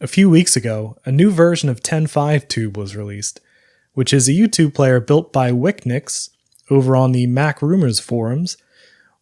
A few weeks ago, a new version of TenFiveTube was released, which is a YouTube player built by Wicknix over on the MacRumors forums,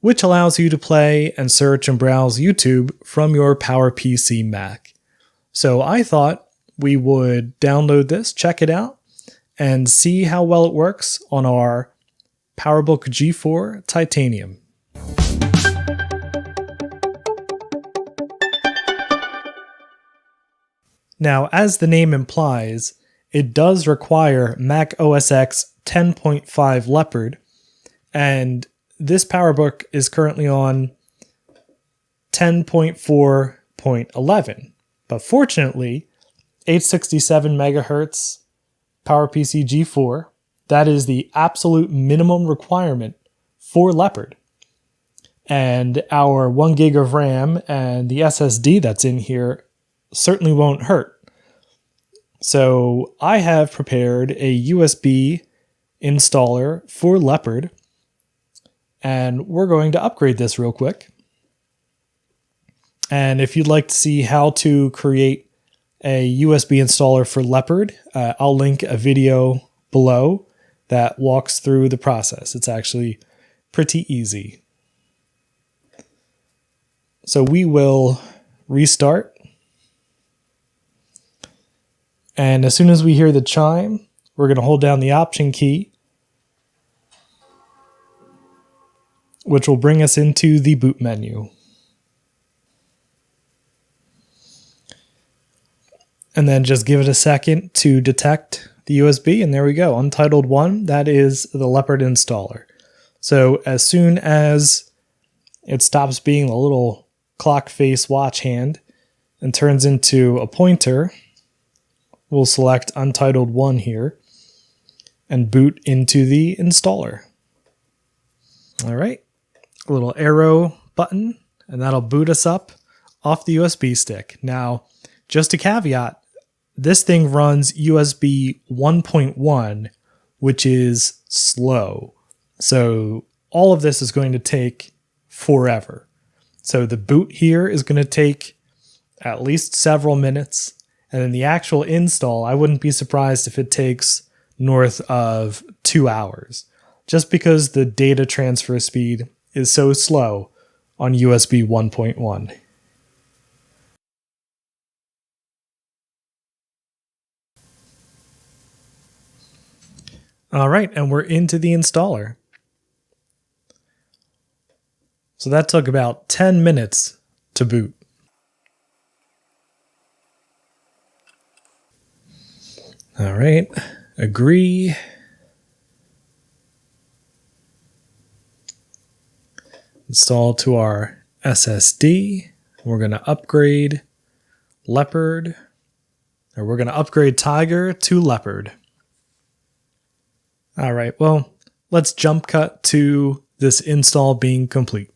which allows you to play and search and browse YouTube from your PowerPC Mac. So I thought we would download this, check it out, and see how well it works on our PowerBook G4 Titanium. Now, as the name implies, it does require Mac OS X 10.5 Leopard, and this PowerBook is currently on 10.4.11. But fortunately, 867 MHz PowerPC G4, that is the absolute minimum requirement for Leopard. And our 1 gig of RAM and the SSD that's in here certainly won't hurt. So I have prepared a USB installer for Leopard, and we're going to upgrade this real quick. And if you'd like to see how to create a USB installer for Leopard, I'll link a video below that walks through the process. It's actually pretty easy. So we will restart. And as soon as we hear the chime, we're going to hold down the Option key, which will bring us into the boot menu. And then just give it a second to detect the USB, and there we go, Untitled 1, that is the Leopard installer. So as soon as it stops being a little clock face watch hand and turns into a pointer, we'll select Untitled 1 here and boot into the installer. All right, a little arrow button, and that'll boot us up off the USB stick. Now, just a caveat, this thing runs USB 1.1, which is slow. So all of this is going to take forever. So the boot here is going to take at least several minutes. And then the actual install, I wouldn't be surprised if it takes north of 2 hours, just because the data transfer speed is so slow on USB 1.1. All right, and we're into the installer. So that took about 10 minutes to boot. All right, agree. Install to our SSD. We're going to upgrade Leopard, or we're going to upgrade Tiger to Leopard. All right, well, let's jump cut to this install being complete.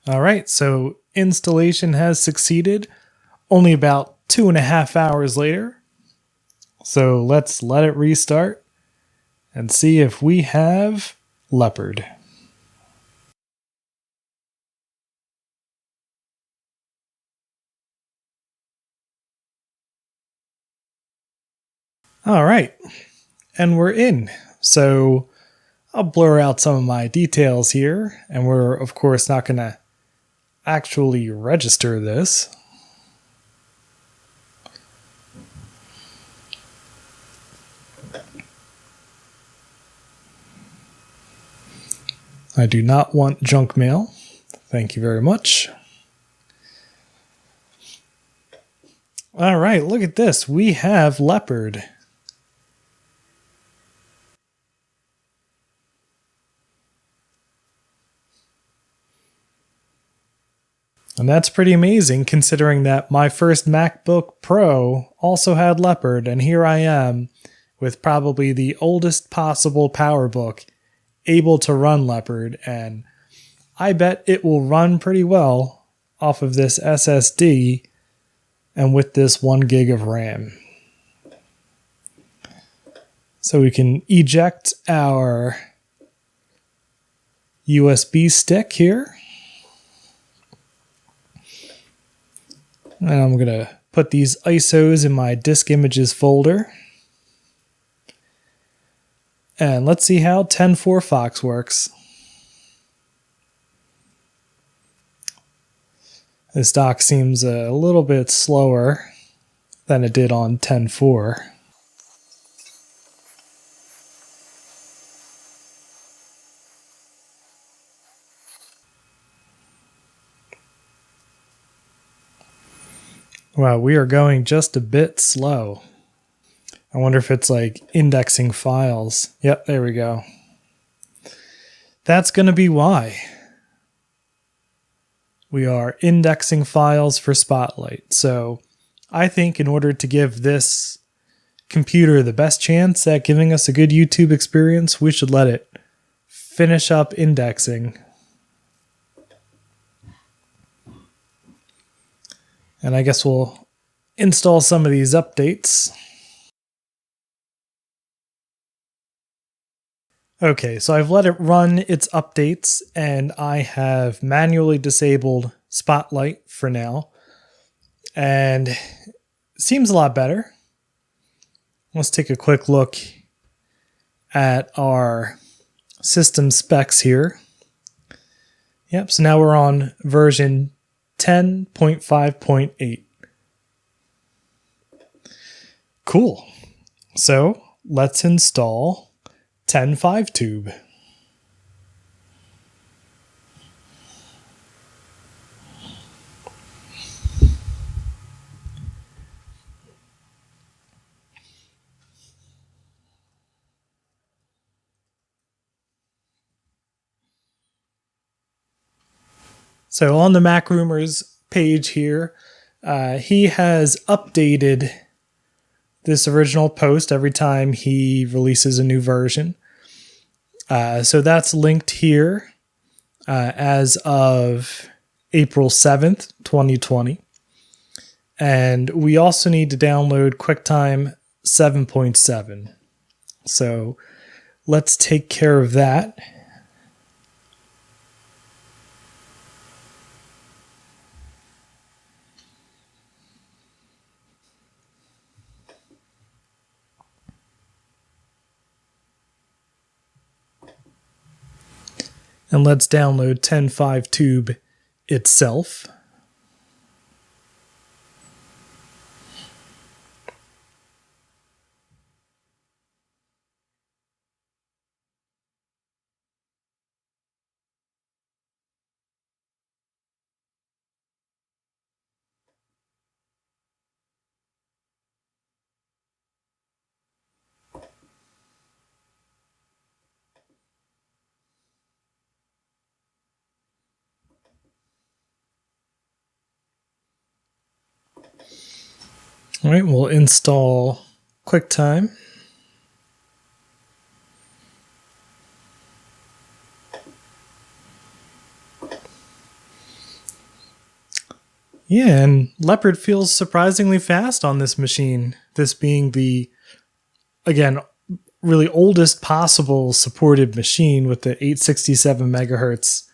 All right, so installation has succeeded only about 2.5 hours later. So let's let it restart and see if we have Leopard. All right, and we're in. So I'll blur out some of my details here, and we're of course not going to actually register this. I do not want junk mail. Thank you very much. All right, look at this. We have Leopard. And that's pretty amazing considering that my first MacBook Pro also had Leopard, and here I am with probably the oldest possible PowerBook able to run Leopard, and I bet it will run pretty well off of this SSD and with this 1 gig of RAM. So we can eject our USB stick here. And I'm going to put these ISOs in my disk images folder. And let's see how 10.4 Fox works. This dock seems a little bit slower than it did on 10.4. Wow, we are going just a bit slow. I wonder if it's like indexing files. Yep, there we go. That's going to be why. We are indexing files for Spotlight. So I think in order to give this computer the best chance at giving us a good YouTube experience, we should let it finish up indexing. And I guess we'll install some of these updates. Okay, so I've let it run its updates, and I have manually disabled Spotlight for now. And it seems a lot better. Let's take a quick look at our system specs here. Yep, so now we're on version 10.5.8. Cool. So let's install TenFiveTube. So on the MacRumors page here, he has updated this original post every time he releases a new version. So that's linked here as of April 7th, 2020. And we also need to download QuickTime 7.7. So let's take care of that. And let's download TenFiveTube itself. All right, we'll install QuickTime. Yeah, and Leopard feels surprisingly fast on this machine. This being the, again, really oldest possible supported machine with the 867 megahertz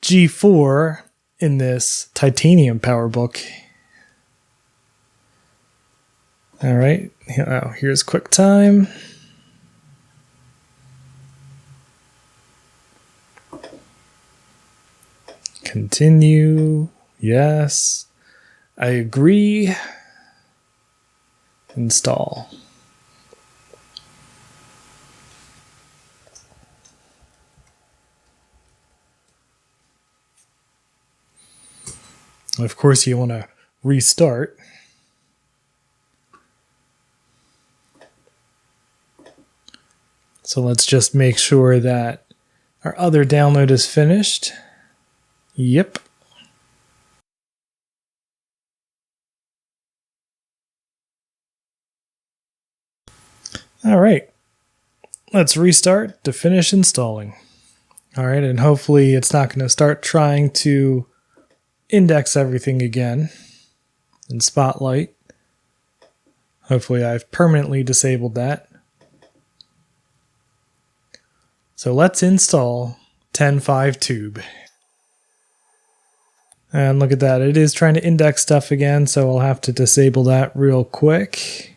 G4 in this Titanium PowerBook. All right, here's QuickTime. Continue. Yes. I agree. Install. Of course, you want to restart. So let's just make sure that our other download is finished. Yep. All right. Let's restart to finish installing. All right, and hopefully it's not going to start trying to index everything again in Spotlight. Hopefully I've permanently disabled that. So let's install TenFiveTube. And look at that, it is trying to index stuff again, so I'll have to disable that real quick.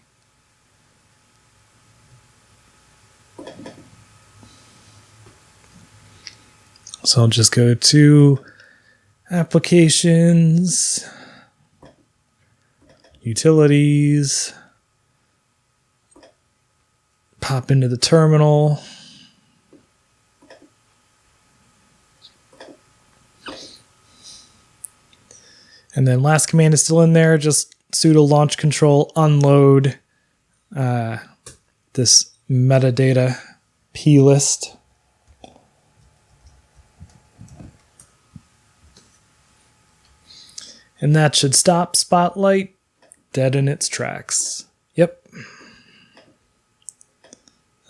So I'll just go to Applications, Utilities, pop into the terminal. And then last command is still in there, just sudo launch control unload this metadata plist. And that should stop Spotlight dead in its tracks. Yep.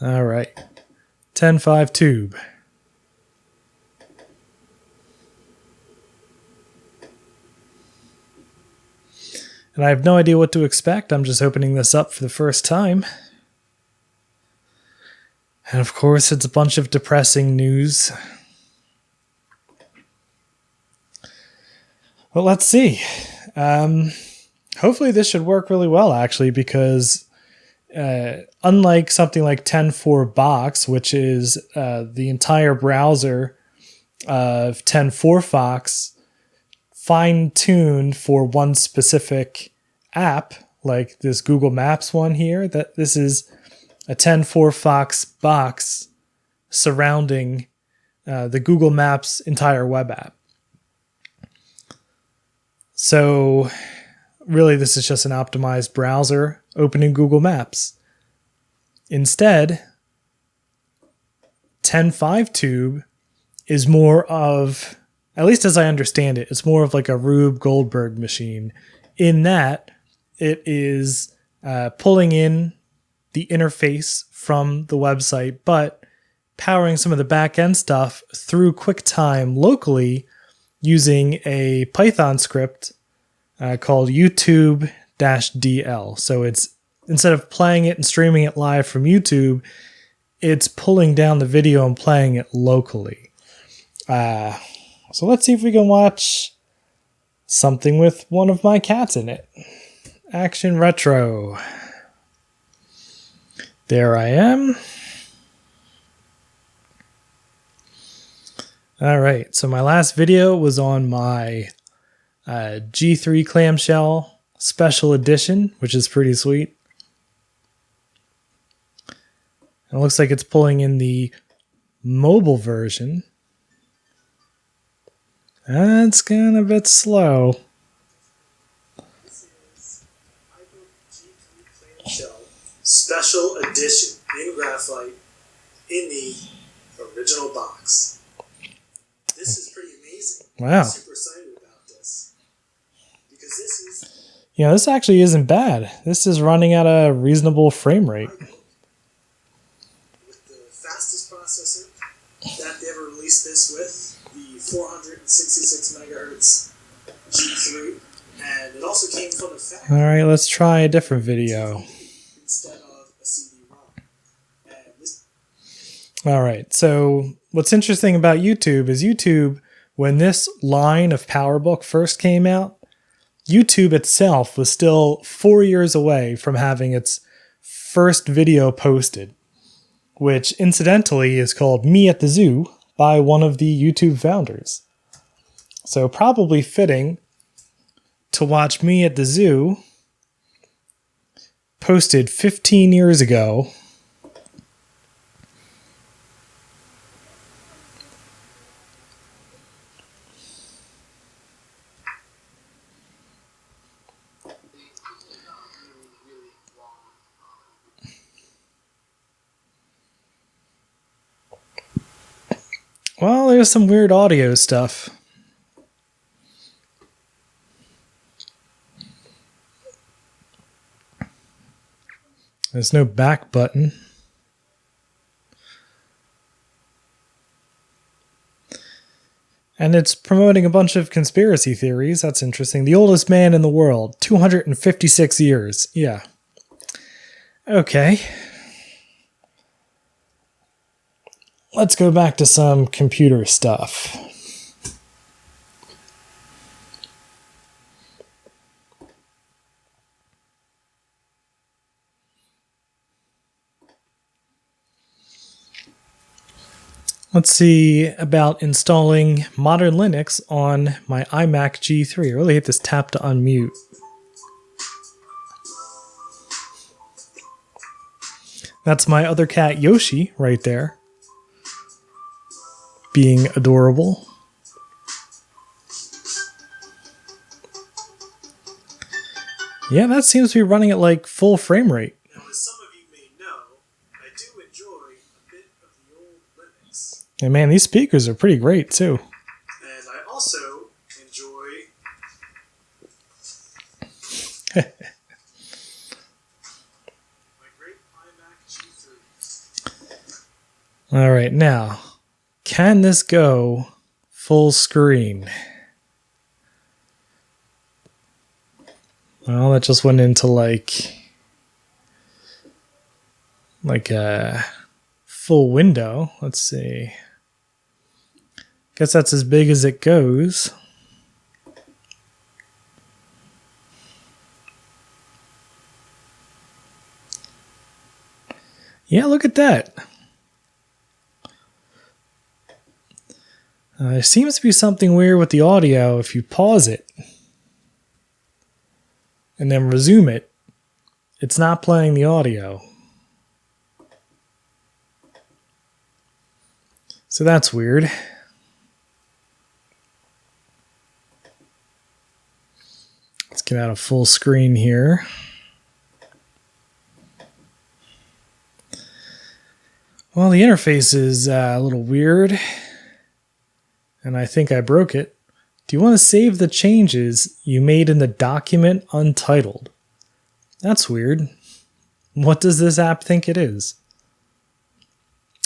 All right. TenFiveTube. And I have no idea what to expect. I'm just opening this up for the first time. And of course, it's a bunch of depressing news. Well, let's see. Hopefully this should work really well, actually, because unlike something like 10.4 Box, which is the entire browser of 10.4 Fox, fine-tuned for one specific app, like this Google Maps one here, that this is a 10.4 Fox box surrounding the Google Maps entire web app. So really this is just an optimized browser opening Google Maps. Instead, TenFiveTube is more of, at least as I understand it, it's more of like a Rube Goldberg machine, in that it is pulling in the interface from the website, but powering some of the back-end stuff through QuickTime locally using a Python script called YouTube-DL. So it's, instead of playing it and streaming it live from YouTube, it's pulling down the video and playing it locally. So let's see if we can watch something with one of my cats in it. Action Retro. There I am. All right, so my last video was on my G3 clamshell special edition, which is pretty sweet. It looks like it's pulling in the mobile version. It's kind of a bit slow. This is PowerBook G3 clamshell special edition in graphite in the original box. This is pretty amazing. Wow. I'm super excited about this because this is, You know, this actually isn't bad. This is running at a reasonable frame rate. with the fastest processor that they ever released this with, the 466 megahertz G3, and it also came from the factory. All right, let's try a different video. Instead of a CD-ROM. And this All right, so what's interesting about YouTube is YouTube, when this line of PowerBook first came out, YouTube itself was still 4 years away from having its first video posted, which incidentally is called Me at the Zoo by one of the YouTube founders. So probably fitting to watch Me at the Zoo posted 15 years ago. Well, there's some weird audio stuff. There's no back button. And it's promoting a bunch of conspiracy theories. That's interesting. The oldest man in the world, 256 years. Yeah. Okay. Let's go back to some computer stuff. Let's see about installing modern Linux on my iMac G3. I really hate this tap to unmute. That's my other cat, Yoshi, right there. Being adorable. Yeah, that seems to be running at like full frame rate. Now, as some of you may know, I do enjoy a bit of the old Linux. And man, these speakers are pretty great too. And I also enjoy my great iMac G3. All right, now, can this go full screen? Well, that just went into like a full window. Let's see. Guess that's as big as it goes. Yeah, look at that. There seems to be something weird with the audio if you pause it and then resume it. It's not playing the audio. So that's weird. Let's get out of full screen here. Well, the interface is a little weird, and I think I broke it. Do you want to save the changes you made in the document untitled? That's weird. What does this app think it is?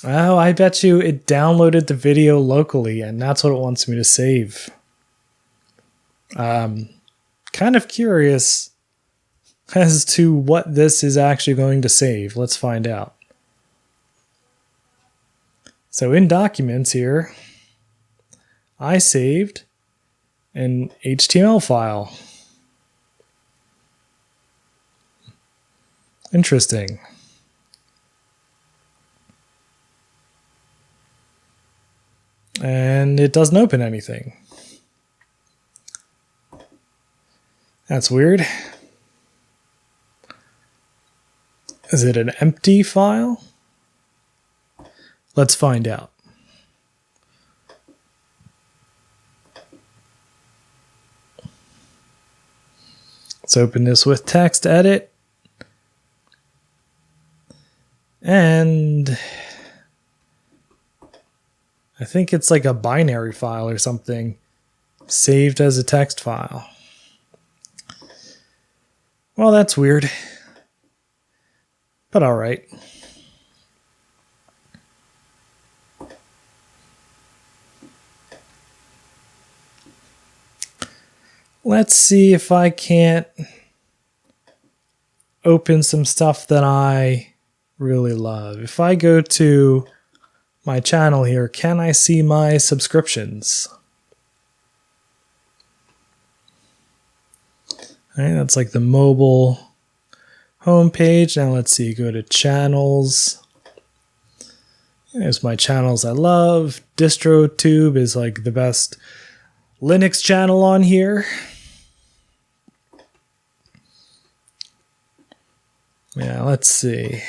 Oh, I bet you it downloaded the video locally, and that's what it wants me to save. Kind of curious as to what this is actually going to save. Let's find out. So in Documents here, I saved an HTML file. Interesting. And it doesn't open anything. That's weird. Is it an empty file? Let's find out. Let's open this with text edit. And I think it's like a binary file or something saved as a text file. Well, that's weird. But all right. Let's see if I can't open some stuff that I really love. If I go to my channel here, can I see my subscriptions? All right, that's like the mobile homepage. Now let's see, go to channels. There's my channels I love. DistroTube is like the best Linux channel on here. Yeah, let's see.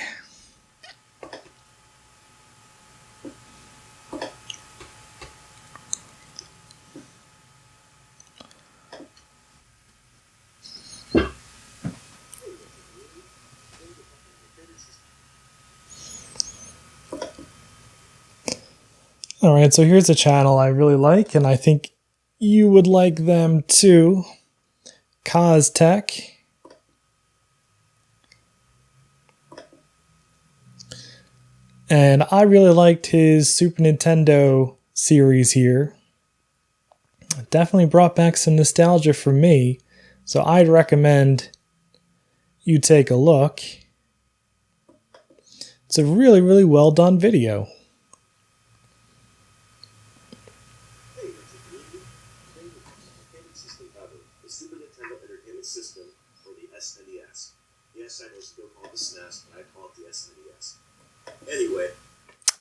All right, so here's a channel I really like, and I think you would like them too. Tech. And I really liked his Super Nintendo series here. It definitely brought back some nostalgia for me, so I'd recommend you take a look. It's a really, really well done video. The Super Nintendo Entertainment System, or the SNES. Yes, I know it's still called the SNES, but I call it the SNES. Anyway.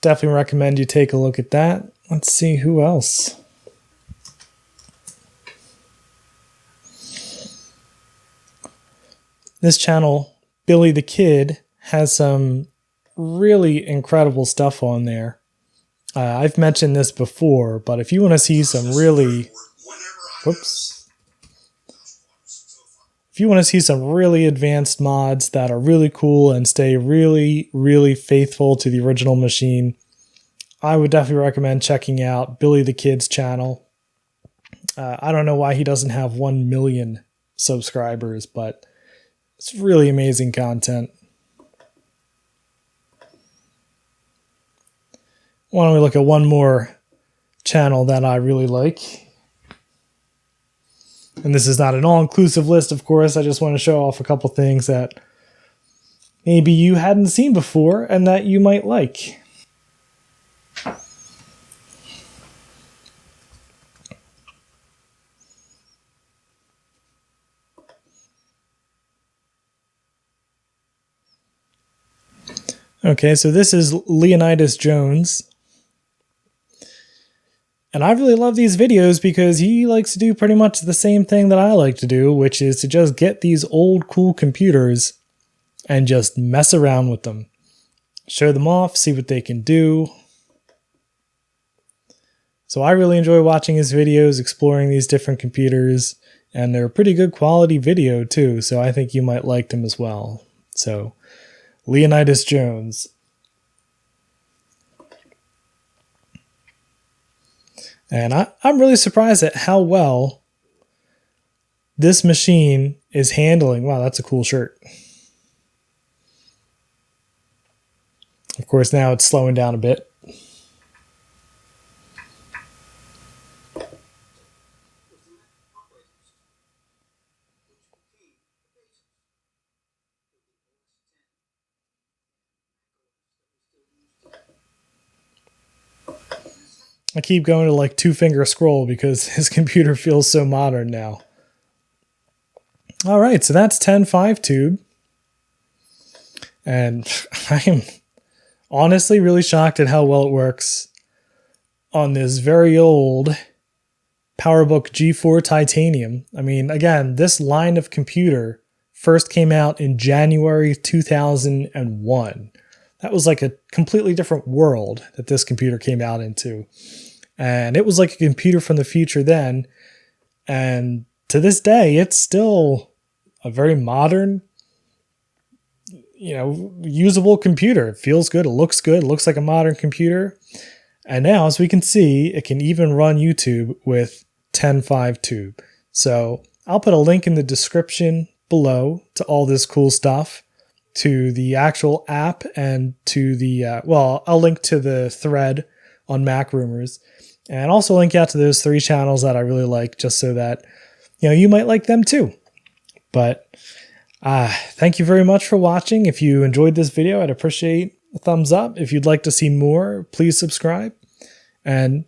definitely recommend you take a look at that. Let's see who else. This channel, Billy the Kid, has some really incredible stuff on there. I've mentioned this before, but if you want to see some really... Whoops. If you want to see some really advanced mods that are really cool and stay really, really faithful to the original machine, I would definitely recommend checking out Billy the Kid's channel. I don't know why he doesn't have 1 million subscribers, but it's really amazing content. Why don't we look at one more channel that I really like? And this is not an all-inclusive list, of course. I just want to show off a couple things that maybe you hadn't seen before and that you might like. Okay, so this is Leonidas Jones. And I really love these videos because he likes to do pretty much the same thing that I like to do, which is to just get these old cool computers and just mess around with them. Show them off, see what they can do. So I really enjoy watching his videos, exploring these different computers, and they're a pretty good quality video too, so I think you might like them as well. So, Leonidas Jones. And I'm really surprised at how well this machine is handling. Wow, that's a cool shirt. Of course, now it's slowing down a bit. I keep going to like 2-finger scroll because his computer feels so modern now. All right, so that's TenFiveTube. And I am honestly really shocked at how well it works on this very old PowerBook G4 Titanium. I mean, again, this line of computer first came out in January 2001. That was like a completely different world that this computer came out into. And it was like a computer from the future then. And to this day, it's still a very modern, usable computer. It feels good. It looks good. It looks like a modern computer. And now, as we can see, it can even run YouTube with TenFiveTube. So I'll put a link in the description below to all this cool stuff, to the actual app and to the, I'll link to the thread on MacRumors, and also link out to those 3 channels that I really like, just so that, you might like them too. But thank you very much for watching. If you enjoyed this video, I'd appreciate a thumbs up. If you'd like to see more, please subscribe, and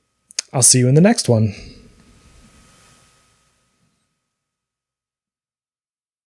I'll see you in the next one.